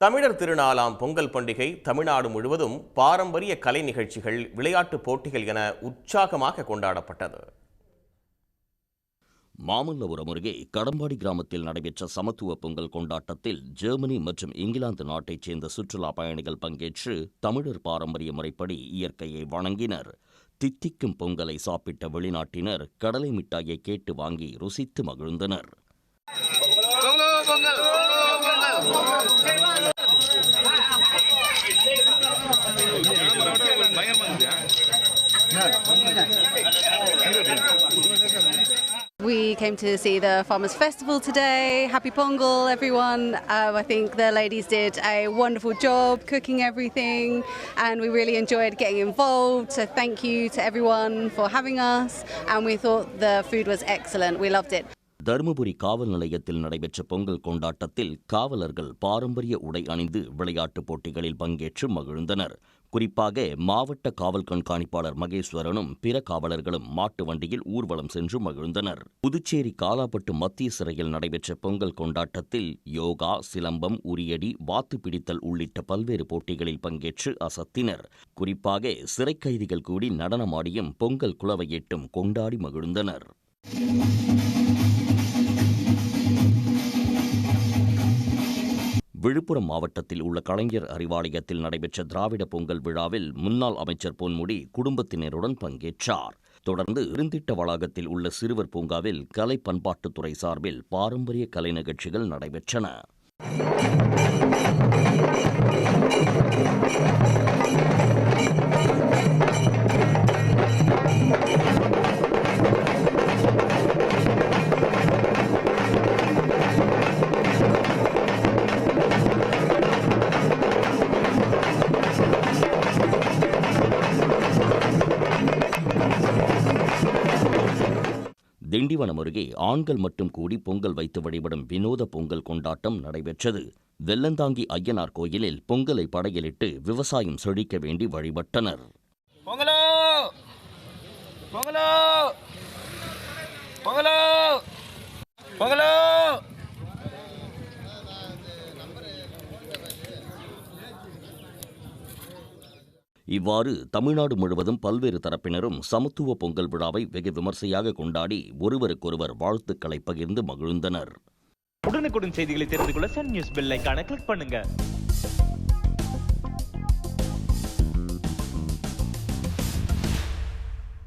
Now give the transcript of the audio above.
தமிழர் திருநாளாம் பொங்கல் பண்டிகை தமிழ்நாடு முழுவதும் பாரம்பரிய கலை நிகழ்ச்சிகள், விளையாட்டுப் போட்டிகள் என உற்சாகமாக கொண்டாடப்பட்டது. மாமல்லபுரம் அருகே கடம்பாடி கிராமத்தில் நடைபெற்ற சமத்துவ பொங்கல் கொண்டாட்டத்தில் ஜெர்மனி மற்றும் இங்கிலாந்து நாட்டைச் சேர்ந்த சுற்றுலா பயணிகள் பங்கேற்று தமிழர் பாரம்பரிய முறைப்படி இயற்கையை வணங்கினர். தித்திக்கும் பொங்கலை சாப்பிட்ட வெளிநாட்டினர் கடலை மிட்டாயை கேட்டு வாங்கி ருசித்து மகிழ்ந்தனர். We came to see the Farmers Festival today. Happy Pongal, everyone. I think the ladies did a wonderful job cooking everything, and we really enjoyed getting involved. So thank you to everyone for having us, and we thought the food was excellent. We loved it. Dharmapuri காவல் நிலையத்தில் நடைபெற்ற பொங்கல் கொண்டாட்டத்தில் காவலர்கள் பாரம்பரிய உடை அணிந்து விளையாட்டுப் போட்டிகளில் பங்கேற்று மகிழ்ந்தனர். குறிப்பாக மாவட்ட காவல் கண்காணிப்பாளர் மகேஸ்வரனும் பிற காவலர்களும் மாட்டு வண்டியில் ஊர்வலம் சென்று மகிழ்ந்தனர். புதுச்சேரி காலாப்பட்டு மத்திய சிறையில் நடைபெற்ற பொங்கல் கொண்டாட்டத்தில் யோகா, சிலம்பம், உரியடி, வாத்து பிடித்தல் உள்ளிட்ட பல்வேறு போட்டிகளில் பங்கேற்று அசத்தினர். குறிப்பாக சிறை கைதிகள் கூடி நடனமாடியும் பொங்கல் குலவையிட்டும் கொண்டாடி மகிழ்ந்தனர். விழுப்புரம் மாவட்டத்தில் உள்ள கலைஞர் அறிவாலயத்தில் நடைபெற்ற திராவிட பொங்கல் விழாவில் முன்னாள் அமைச்சர் பொன்முடி குடும்பத்தினருடன் பங்கேற்றார். தொடர்ந்து இருந்திட்ட வளாகத்தில் உள்ள சிறுவர் பூங்காவில் கலை பண்பாட்டுத்துறை சார்பில் பாரம்பரிய கலை நிகழ்ச்சிகள் நடைபெற்றன. திண்டிவனம் அருகே ஆண்கள் மட்டும் கூடி பொங்கல் வைத்து வழிபடும் வினோத பொங்கல் கொண்டாட்டம் நடைபெற்றது. வெள்ளந்தாங்கி ஐயனார் கோயிலில் பொங்கலை படையலிட்டு விவசாயம் செழிக்க வேண்டி வழிபட்டனர். பொங்கலோ பொங்கலோ பொங்கலோ பொங்கலோ. இவ்வாறு தமிழ்நாடு முழுவதும் பல்வேறு தரப்பினரும் சமத்துவ பொங்கல் விழாவை வெகு விமர்சையாக கொண்டாடி ஒருவருக்கொருவர் வாழ்த்துக்களை பகிர்ந்து மகிழ்ந்தனர். உடனுக்குடன் செய்திகளை தெரிந்து கொள்ள சன் நியூஸ் பெல் ஐகானை கிளிக் பண்ணுங்க.